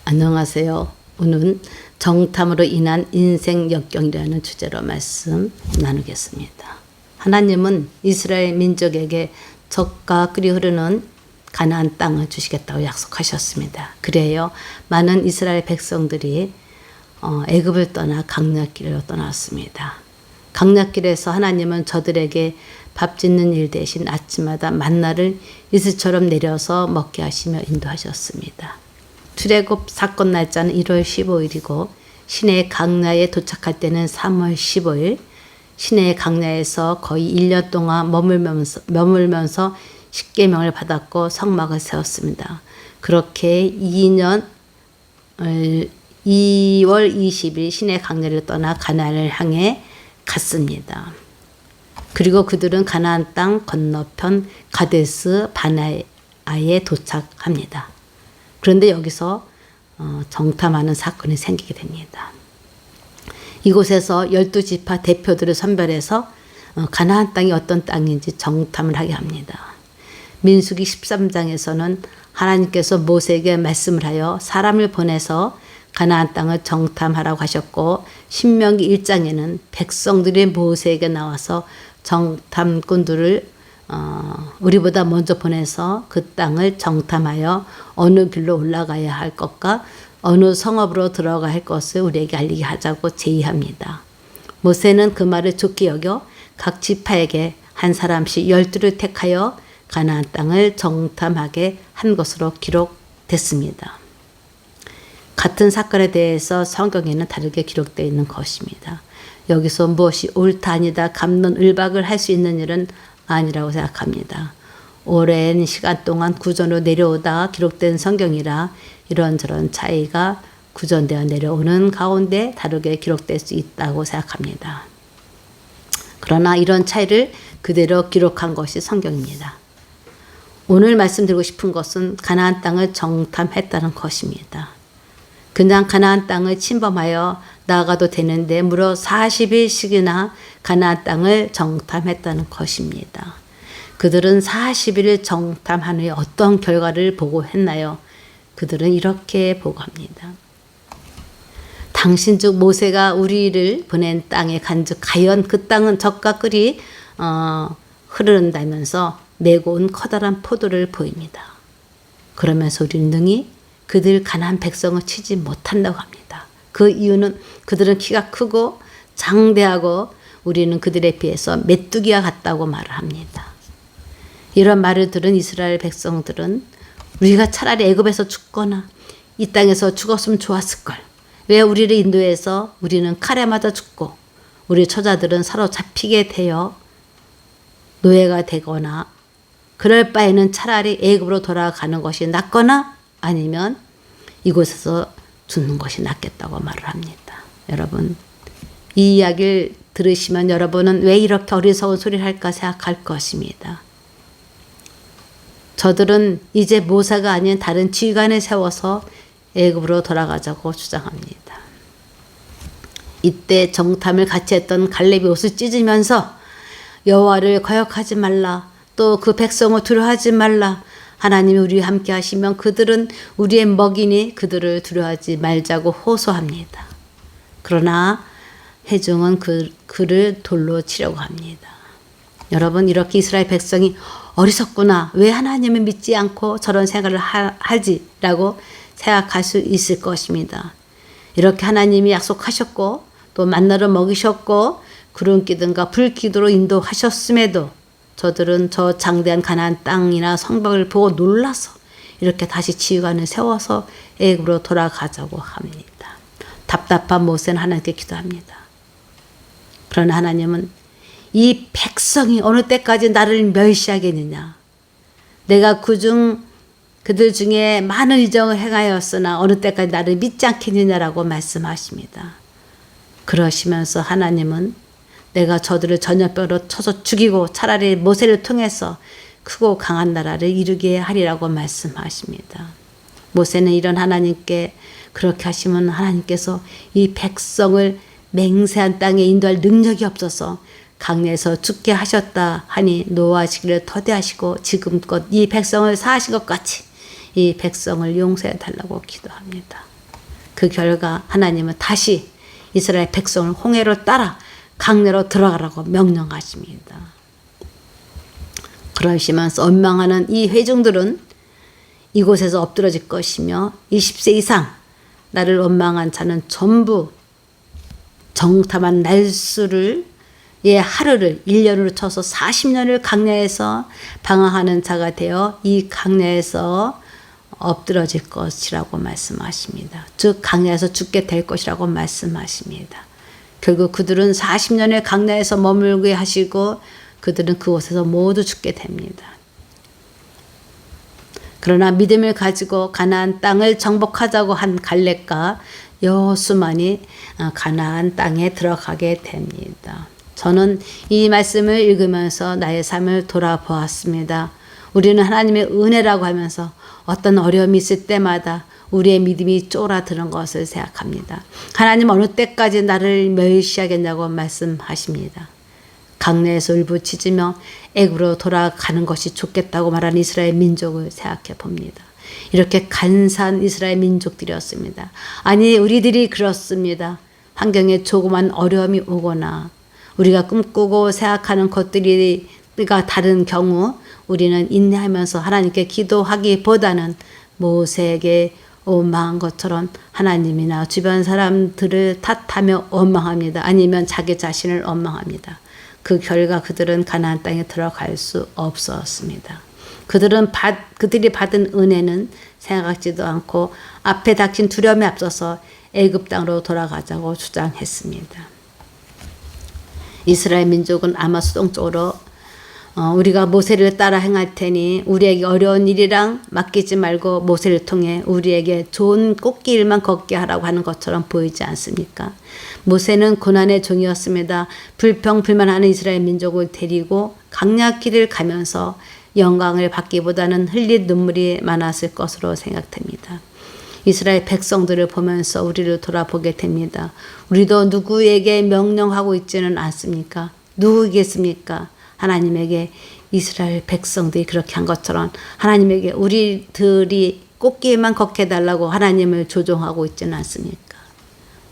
안녕하세요. 오늘은 정탐으로 인한 인생 역경이라는 주제로 말씀 나누겠습니다. 하나님은 이스라엘 민족에게 젖과 꿀이 흐르는 가나안 땅을 주시겠다고 약속하셨습니다. 그래요 많은 이스라엘 백성들이 애굽을 떠나 강약길로 떠났습니다. 강약길에서 하나님은 저들에게 밥 짓는 일 대신 아침마다 만나를 이슬처럼 내려서 먹게 하시며 인도하셨습니다. 출애굽 사건 날짜는 1월 15일이고 시내 강야에 도착할 때는 3월 15일, 시내 강야에서 거의 1년 동안 머물면서 십계명을 받았고 성막을 세웠습니다. 그렇게 2년 2월 20일 시내 강야를 떠나 가나안을 향해 갔습니다. 그리고 그들은 가나안 땅 건너편 가데스 바네아에 도착합니다. 그런데 여기서 정탐하는 사건이 생기게 됩니다. 이곳에서 12지파 대표들을 선별해서 가나안 땅이 어떤 땅인지 정탐을 하게 합니다. 민수기 13장에서는 하나님께서 모세에게 말씀을 하여 사람을 보내서 가나안 땅을 정탐하라고 하셨고, 신명기 1장에는 백성들이 모세에게 나와서 정탐꾼들을 우리보다 먼저 보내서 그 땅을 정탐하여 어느 길로 올라가야 할 것과 어느 성읍으로 들어가야 할 것을 우리에게 알리게 하자고 제의합니다. 모세는 그 말을 좋게 여겨 각 지파에게 한 사람씩 12를 택하여 가나안 땅을 정탐하게 한 것으로 기록됐습니다. 같은 사건에 대해서 성경에는 다르게 기록되어 있는 것입니다. 여기서 무엇이 옳다 아니다 갑론을박을 할 수 있는 일은 아니라고 생각합니다. 오랜 시간 동안 구전으로 내려오다 기록된 성경이라 이런저런 차이가 구전되어 내려오는 가운데 다르게 기록될 수 있다고 생각합니다. 그러나 이런 차이를 그대로 기록한 것이 성경입니다. 오늘 말씀드리고 싶은 것은 가나안 땅을 정탐했다는 것입니다. 그냥 가나안 땅을 침범하여 나아가도 되는데 무려 40일씩이나 가나안 땅을 정탐했다는 것입니다. 그들은 40일을 정탐한 후에 어떤 결과를 보고했나요? 그들은 이렇게 보고합니다. 당신 즉 모세가 우리를 보낸 땅에 간즉 과연 그 땅은 젖과 꿀이 흐른다면서 메고 온 커다란 포도를 보입니다. 그러면서 우리는 능히 그들 가나안 백성을 치지 못한다고 합니다. 그 이유는 그들은 키가 크고 장대하고 우리는 그들에 비해서 메뚜기와 같다고 말을 합니다. 이런 말을 들은 이스라엘 백성들은 우리가 차라리 애굽에서 죽거나 이 땅에서 죽었으면 좋았을걸. 왜 우리를 인도해서 우리는 칼에 맞아 죽고 우리 처자들은 사로잡히게 되어 노예가 되거나 그럴 바에는 차라리 애굽으로 돌아가는 것이 낫거나 아니면 이곳에서 죽는 것이 낫겠다고 말을 합니다. 여러분, 이 이야기를 들으시면 여러분은 왜 이렇게 어리석은 소리를 할까 생각할 것입니다. 저들은 이제 모세가 아닌 다른 지휘관을 세워서 애굽으로 돌아가자고 주장합니다. 이때 정탐을 같이 했던 갈렙이 옷을 찢으면서 여호와를 거역하지 말라, 또 그 백성을 두려워하지 말라, 하나님이 우리와 함께 하시면 그들은 우리의 먹이니 그들을 두려워하지 말자고 호소합니다. 그러나 회중은 그를 돌로 치려고 합니다. 여러분, 이렇게 이스라엘 백성이 어리석구나, 왜 하나님을 믿지 않고 저런 생각을 하지라고 생각할 수 있을 것입니다. 이렇게 하나님이 약속하셨고 또 만나를 먹이셨고 구름기둥과 불기둥으로 인도하셨음에도 저들은 저 장대한 가나안 땅이나 성벽을 보고 놀라서 이렇게 다시 지휘관을 세워서 애굽으로 돌아가자고 합니다. 답답한 모세는 하나님께 기도합니다. 그러나 하나님은 이 백성이 어느 때까지 나를 멸시하겠느냐, 내가 그들 중에 많은 이정을 행하였으나 어느 때까지 나를 믿지 않겠느냐라고 말씀하십니다. 그러시면서 하나님은 내가 저들을 전염병으로 쳐서 죽이고 차라리 모세를 통해서 크고 강한 나라를 이루게 하리라고 말씀하십니다. 모세는 이런 하나님께 그렇게 하시면 하나님께서 이 백성을 맹세한 땅에 인도할 능력이 없어서 강에서 죽게 하셨다 하니 노하시기를 터대하시고 지금껏 이 백성을 사하신 것 같이 이 백성을 용서해 달라고 기도합니다. 그 결과 하나님은 다시 이스라엘 백성을 홍해를 따라 강내로 들어가라고 명령하십니다. 그러시면서 원망하는 이 회중들은 이곳에서 엎드러질 것이며 20세 이상 나를 원망한 자는 전부 정탐한 날수를 하루를 1년으로 쳐서 40년을 강야에서 방황하는 자가 되어 이 강야에서 엎드러질 것이라고 말씀하십니다. 즉 강야에서 죽게 될 것이라고 말씀하십니다. 결국 그들은 40년의 강야에서 머물게 하시고 그들은 그곳에서 모두 죽게 됩니다. 그러나 믿음을 가지고 가나안 땅을 정복하자고 한 갈렙과 여호수만이 가나안 땅에 들어가게 됩니다. 저는 이 말씀을 읽으면서 나의 삶을 돌아보았습니다. 우리는 하나님의 은혜라고 하면서 어떤 어려움이 있을 때마다 우리의 믿음이 쫄아드는 것을 생각합니다. 하나님 어느 때까지 나를 멸시하겠냐고 말씀하십니다. 강내에서 울부짖으며 애굽으로 돌아가는 것이 좋겠다고 말하는 이스라엘 민족을 생각해 봅니다. 이렇게 간사한 이스라엘 민족들이었습니다. 아니 우리들이 그렇습니다. 환경에 조그만 어려움이 오거나 우리가 꿈꾸고 생각하는 것들이가 다른 경우 우리는 인내하면서 하나님께 기도하기보다는 모세에게 원망한 것처럼 하나님이나 주변 사람들을 탓하며 원망합니다. 아니면 자기 자신을 원망합니다. 그 결과 그들은 가나안 땅에 들어갈 수 없었습니다. 그들이 받은 은혜는 생각지도 않고 앞에 닥친 두려움에 앞서서 애굽 땅으로 돌아가자고 주장했습니다. 이스라엘 민족은 아마 수동적으로 우리가 모세를 따라 행할 테니 우리에게 어려운 일이랑 맡기지 말고 모세를 통해 우리에게 좋은 꽃길만 걷게 하라고 하는 것처럼 보이지 않습니까? 모세는 고난의 종이었습니다. 불평불만하는 이스라엘 민족을 데리고 강약길을 가면서 영광을 받기보다는 흘릴 눈물이 많았을 것으로 생각됩니다. 이스라엘 백성들을 보면서 우리를 돌아보게 됩니다. 우리도 누구에게 명령하고 있지는 않습니까? 누구겠습니까? 하나님에게 이스라엘 백성들이 그렇게 한 것처럼 하나님에게 우리들이 꽃길만 걷게 해달라고 하나님을 조종하고 있지는 않습니까?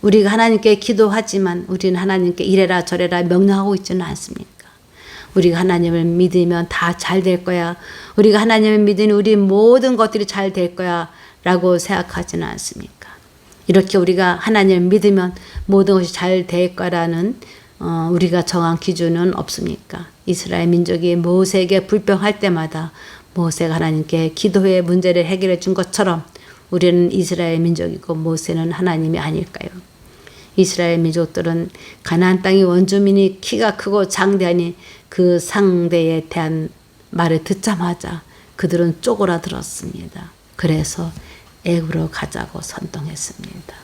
우리가 하나님께 기도하지만 우리는 하나님께 이래라 저래라 명령하고 있지는 않습니까? 우리가 하나님을 믿으면 다 잘 될 거야. 우리가 하나님을 믿으니 우리 모든 것들이 잘 될 거야 라고 생각하지는 않습니까? 이렇게 우리가 하나님을 믿으면 모든 것이 잘 될 거라는 우리가 정한 기준은 없습니까? 이스라엘 민족이 모세에게 불평할 때마다 모세가 하나님께 기도의 문제를 해결해 준 것처럼 우리는 이스라엘 민족이고 모세는 하나님이 아닐까요? 이스라엘 민족들은 가나안 땅의 원주민이 키가 크고 장대하니 그 상대에 대한 말을 듣자마자 그들은 쪼그라들었습니다. 그래서 애굽으로 가자고 선동했습니다.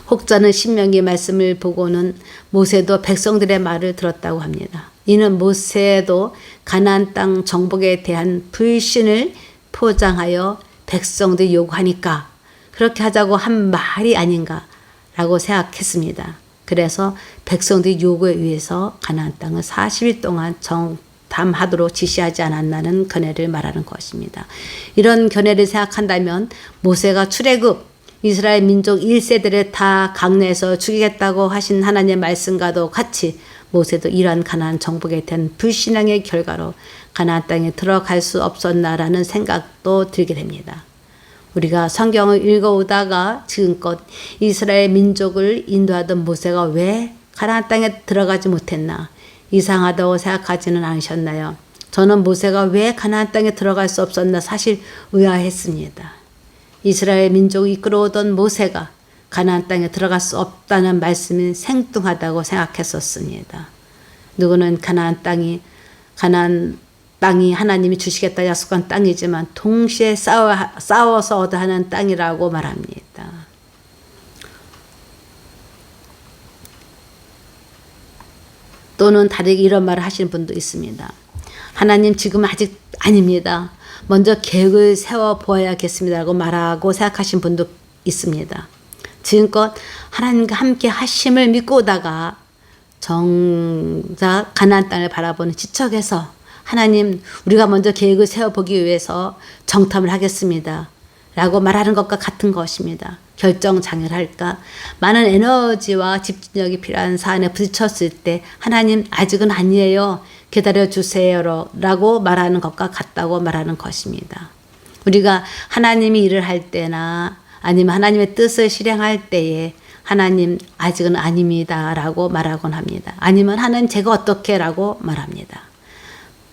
혹자는 신명기 말씀을 보고는 모세도 백성들의 말을 들었다고 합니다. 이는 모세도 가나안 땅 정복에 대한 불신을 포장하여 백성들이 요구하니까 그렇게 하자고 한 말이 아닌가라고 생각했습니다. 그래서 백성들이 요구에 의해서 가나안 땅을 40일 동안 정탐하도록 지시하지 않았나는 견해를 말하는 것입니다. 이런 견해를 생각한다면 모세가 출애굽 이스라엘 민족 1세대를 다 강내에서 죽이겠다고 하신 하나님의 말씀과도 같이 모세도 이러한 가나안 정복에 대한 불신앙의 결과로 가나안 땅에 들어갈 수 없었나라는 생각도 들게 됩니다. 우리가 성경을 읽어오다가 지금껏 이스라엘 민족을 인도하던 모세가 왜 가나안 땅에 들어가지 못했나 이상하다고 생각하지는 않으셨나요? 저는 모세가 왜 가나안 땅에 들어갈 수 없었나 사실 의아했습니다. 이스라엘 민족을 이끌어오던 모세가 가나안 땅에 들어갈 수 없다는 말씀이 생뚱하다고 생각했었습니다. 누구는 가나안 땅이 하나님이 주시겠다 약속한 땅이지만 동시에 싸워서 얻어야 하는 땅이라고 말합니다. 또는 다르게 이런 말을 하시는 분도 있습니다. 하나님 지금 아직 아닙니다. 먼저 계획을 세워보아야겠습니다라고 말하고 생각하신 분도 있습니다. 지금껏 하나님과 함께 하심을 믿고 오다가 정작 가나안 땅을 바라보는 지척에서 하나님, 우리가 먼저 계획을 세워보기 위해서 정탐을 하겠습니다. 라고 말하는 것과 같은 것입니다. 결정장애를 할까? 많은 에너지와 집중력이 필요한 사안에 부딪혔을 때 하나님 아직은 아니에요. 기다려주세요. 라고 말하는 것과 같다고 말하는 것입니다. 우리가 하나님이 일을 할 때나 아니면 하나님의 뜻을 실행할 때에 하나님 아직은 아닙니다. 라고 말하곤 합니다. 아니면 하나님 제가 어떻게 라고 말합니다.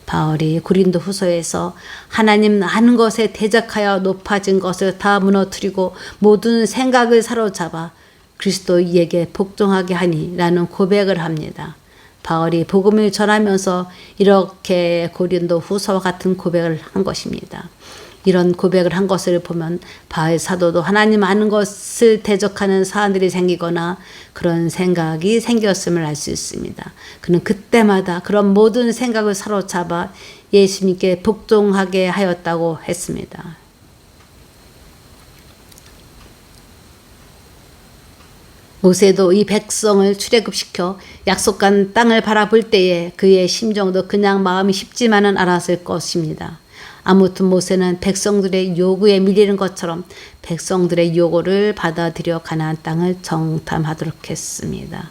바울이 고린도 후서에서 하나님 아는 것에 대적하여 높아진 것을 다 무너뜨리고 모든 생각을 사로잡아 그리스도에게 복종하게 하니 라는 고백을 합니다. 바울이 복음을 전하면서 이렇게 고린도 후서와 같은 고백을 한 것입니다. 이런 고백을 한 것을 보면 바울 사도도 하나님 아는 것을 대적하는 사안들이 생기거나 그런 생각이 생겼음을 알 수 있습니다. 그는 그때마다 그런 모든 생각을 사로잡아 예수님께 복종하게 하였다고 했습니다. 모세도 이 백성을 출애굽시켜 약속한 땅을 바라볼 때에 그의 심정도 그냥 마음이 쉽지만은 않았을 것입니다. 아무튼 모세는 백성들의 요구에 밀리는 것처럼 백성들의 요구를 받아들여 가나안 땅을 정탐하도록 했습니다.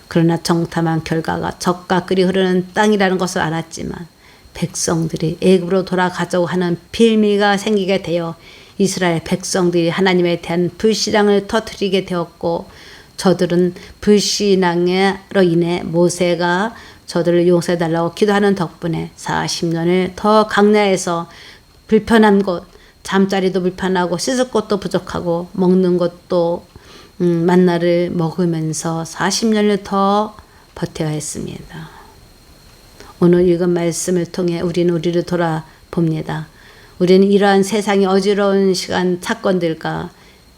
그러나 정탐한 결과가 젖과 꿀이 흐르는 땅이라는 것을 알았지만 백성들이 애굽으로 돌아가자고 하는 빌미가 생기게 되어 이스라엘 백성들이 하나님에 대한 불신앙을 터뜨리게 되었고 저들은 불신앙으로 인해 모세가 저들을 용서해달라고 기도하는 덕분에 40년을 더 강야에서 불편한 곳, 잠자리도 불편하고 씻을 것도 부족하고 먹는 것도 만나를 먹으면서 40년을 더 버텨야 했습니다. 오늘 읽은 말씀을 통해 우리를 돌아봅니다. 우리는 이러한 세상의 어지러운 시간 사건들과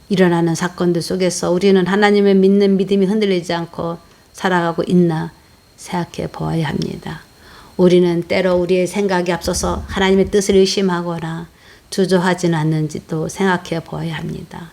일어나는 사건들 속에서 우리는 하나님을 믿는 믿음이 흔들리지 않고 살아가고 있나 생각해 보아야 합니다. 우리는 때로 우리의 생각이 앞서서 하나님의 뜻을 의심하거나 주저하지는 않는지도 생각해 보아야 합니다.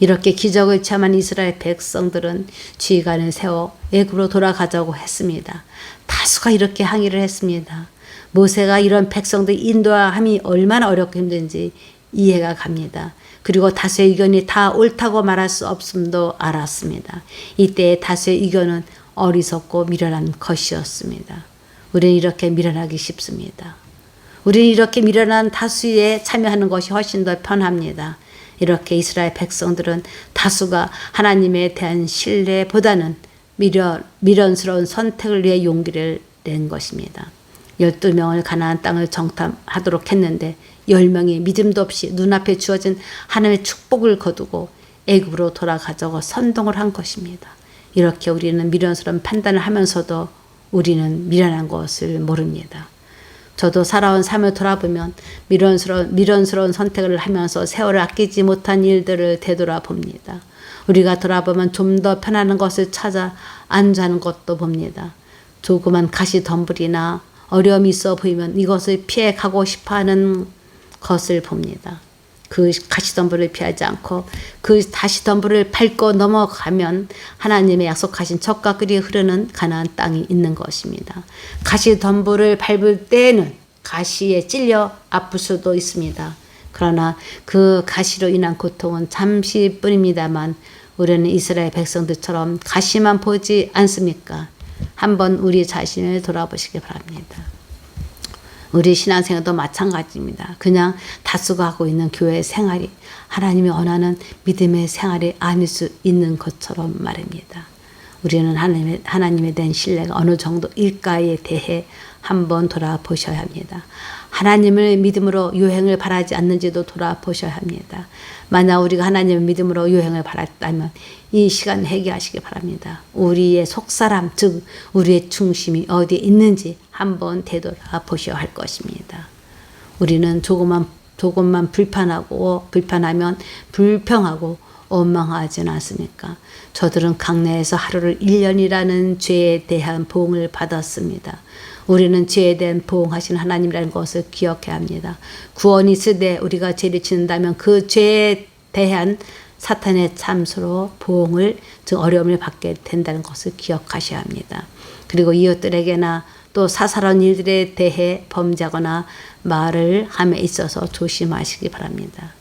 이렇게 기적을 체험한 이스라엘 백성들은 지휘관을 세워 애굽으로 돌아가자고 했습니다. 다수가 이렇게 항의를 했습니다. 모세가 이런 백성들 인도함이 얼마나 어렵고 힘든지 이해가 갑니다. 그리고 다수의 의견이 다 옳다고 말할 수 없음도 알았습니다. 이때의 다수의 의견은 어리석고 미련한 것이었습니다. 우리는 이렇게 미련하기 쉽습니다. 우리는 이렇게 미련한 다수에 참여하는 것이 훨씬 더 편합니다. 이렇게 이스라엘 백성들은 다수가 하나님에 대한 신뢰보다는 미련스러운 선택을 위해 용기를 낸 것입니다. 12명을 가나안 땅을 정탐하도록 했는데 10명이 믿음도 없이 눈앞에 주어진 하나님의 축복을 거두고 애굽으로 돌아가자고 선동을 한 것입니다. 이렇게 우리는 미련스러운 판단을 하면서도 우리는 미련한 것을 모릅니다. 저도 살아온 삶을 돌아보면 미련스러운 선택을 하면서 세월을 아끼지 못한 일들을 되돌아봅니다. 우리가 돌아보면 좀 더 편안한 것을 찾아 안주하는 것도 봅니다. 조그만 가시덤불이나 어려움이 있어 보이면 이것을 피해 가고 싶어하는 것을 봅니다. 그 가시덤불을 피하지 않고 그 가시덤불을 밟고 넘어가면 하나님의 약속하신 젖과 꿀이 흐르는 가나안 땅이 있는 것입니다. 가시덤불을 밟을 때에는 가시에 찔려 아플 수도 있습니다. 그러나 그 가시로 인한 고통은 잠시뿐입니다만 우리는 이스라엘 백성들처럼 가시만 보지 않습니까? 한번 우리 자신을 돌아보시기 바랍니다. 우리 신앙생활도 마찬가지입니다. 그냥 다수가 하고 있는 교회 생활이 하나님이 원하는 믿음의 생활이 아닐 수 있는 것처럼 말입니다. 우리는 하나님에 대한 신뢰가 어느 정도일까에 대해 한번 돌아보셔야 합니다. 하나님을 믿음으로 요행을 바라지 않는지도 돌아보셔야 합니다. 만약 우리가 하나님을 믿음으로 요행을 바랐다면 이 시간 회개하시기 바랍니다. 우리의 속사람, 즉 우리의 중심이 어디에 있는지 한번 되돌아보셔야 할 것입니다. 우리는 조금만 불편하면 불평하고 원망하지는 않습니까? 저들은 강내에서 하루를 1년이라는 죄에 대한 보응을 받았습니다. 우리는 죄에 대한 보응하시는 하나님이라는 것을 기억해야 합니다. 구원이 있으되 우리가 죄를 짓는다면 그 죄에 대한 사탄의 참수로 보응을, 즉 어려움을 받게 된다는 것을 기억하셔야 합니다. 그리고 이웃들에게나 또 사사로운 일들에 대해 범죄하거나 말을 함에 있어서 조심하시기 바랍니다.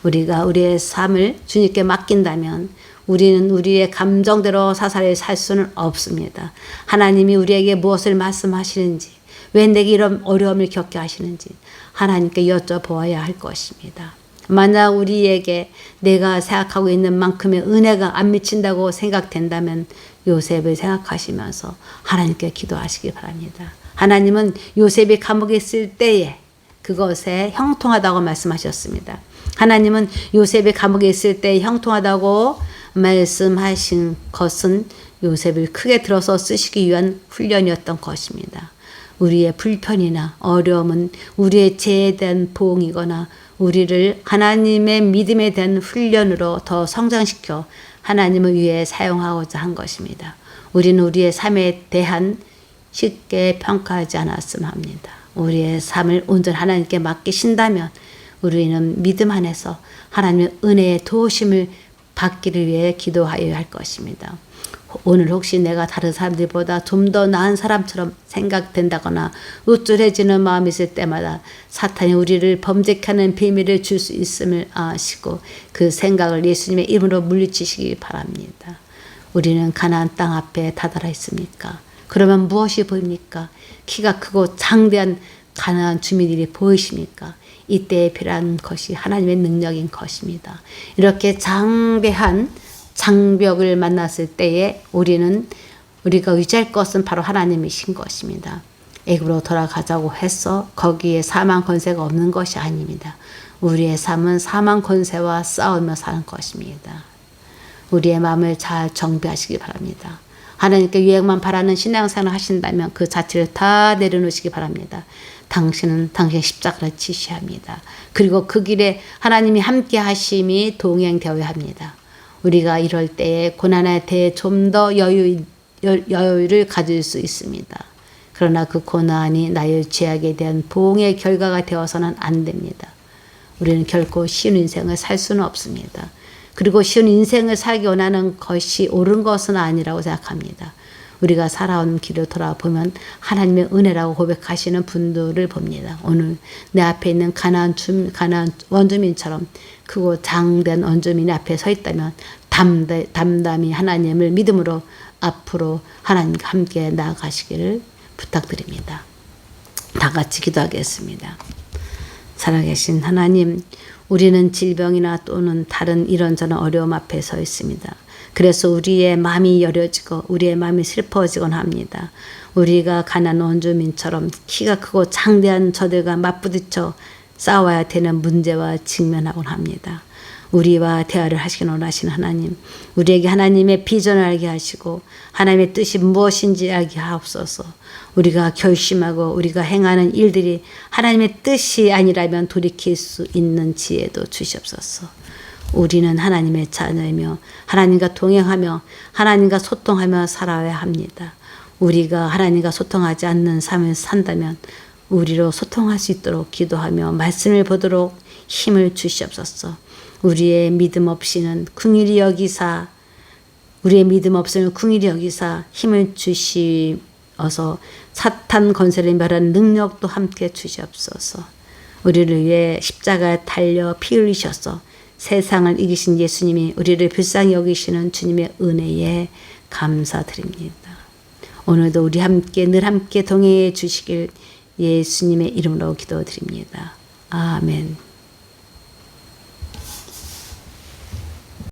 우리가 우리의 삶을 주님께 맡긴다면 우리는 우리의 감정대로 사사를 살 수는 없습니다. 하나님이 우리에게 무엇을 말씀하시는지, 왜 내게 이런 어려움을 겪게 하시는지 하나님께 여쭤보아야 할 것입니다. 만약 우리에게 내가 생각하고 있는 만큼의 은혜가 안 미친다고 생각된다면 요셉을 생각하시면서 하나님께 기도하시기 바랍니다. 하나님은 요셉이 감옥에 있을 때에 그것에 형통하다고 말씀하셨습니다. 하나님은 요셉이 감옥에 있을 때 형통하다고 말씀하신 것은 요셉을 크게 들어서 쓰시기 위한 훈련이었던 것입니다. 우리의 불편이나 어려움은 우리의 죄에 대한 보응이거나 우리를 하나님의 믿음에 대한 훈련으로 더 성장시켜 하나님을 위해 사용하고자 한 것입니다. 우리는 우리의 삶에 대한 쉽게 평가하지 않았으면 합니다. 우리의 삶을 온전히 하나님께 맡기신다면 우리는 믿음 안에서 하나님의 은혜의 도우심을 받기를 위해 기도하여야 할 것입니다. 오늘 혹시 내가 다른 사람들보다 좀 더 나은 사람처럼 생각된다거나 우쭐해지는 마음이 있을 때마다 사탄이 우리를 범죄케 하는 비밀을 줄 수 있음을 아시고 그 생각을 예수님의 이름으로 물리치시기 바랍니다. 우리는 가나안 땅 앞에 다다라 있습니까? 그러면 무엇이 보입니까? 키가 크고 장대한 가나안 주민들이 보이십니까? 이때에 필요한 것이 하나님의 능력인 것입니다. 이렇게 장대한 장벽을 만났을 때에 우리가 의지할 것은 바로 하나님이신 것입니다. 애굽으로 돌아가자고 해서 거기에 사망 권세가 없는 것이 아닙니다. 우리의 삶은 사망 권세와 싸우며 사는 것입니다. 우리의 마음을 잘 정비하시기 바랍니다. 하나님께 유익만 바라는 신앙생활을 하신다면 그 자체를 다 내려놓으시기 바랍니다. 당신은 당신의 십자가를 지셔야 합니다. 그리고 그 길에 하나님이 함께 하심이 동행되어야 합니다. 우리가 이럴 때에 고난에 대해 좀 더 여유를 가질 수 있습니다. 그러나 그 고난이 나의 죄악에 대한 보응의 결과가 되어서는 안 됩니다. 우리는 결코 쉬운 인생을 살 수는 없습니다. 그리고 쉬운 인생을 살기 원하는 것이 옳은 것은 아니라고 생각합니다. 우리가 살아온 길을 돌아보면 하나님의 은혜라고 고백하시는 분들을 봅니다. 오늘 내 앞에 있는 가나안 원주민처럼 크고 장대한 원주민이 앞에 서 있다면 담담히 하나님을 믿음으로 앞으로 하나님과 함께 나아가시기를 부탁드립니다. 다 같이 기도하겠습니다. 살아계신 하나님, 우리는 질병이나 또는 다른 이런저런 어려움 앞에 서 있습니다. 그래서 우리의 마음이 여려지고 우리의 마음이 슬퍼지곤 합니다. 우리가 가난한 원주민처럼 키가 크고 장대한 저들과 맞부딪혀 싸워야 되는 문제와 직면하곤 합니다. 우리와 대화를 하시긴 원하시는 하나님, 우리에게 하나님의 비전을 알게 하시고 하나님의 뜻이 무엇인지 알게 하옵소서. 우리가 결심하고 우리가 행하는 일들이 하나님의 뜻이 아니라면 돌이킬 수 있는 지혜도 주시옵소서. 우리는 하나님의 자녀이며 하나님과 동행하며 하나님과 소통하며 살아야 합니다. 우리가 하나님과 소통하지 않는 삶을 산다면 우리로 소통할 수 있도록 기도하며 말씀을 보도록 힘을 주시옵소서. 우리의 믿음 없이는 긍휼히 여기사 힘을 주시어서 사탄 권세를 멸하는 능력도 함께 주시옵소서. 우리를 위해 십자가에 달려 피 흘리셔서 세상을 이기신 예수님이 우리를 불쌍히 여기시는 주님의 은혜에 감사드립니다. 오늘도 우리 함께 늘 함께 동행해 주시길 예수님의 이름으로 기도드립니다. 아멘.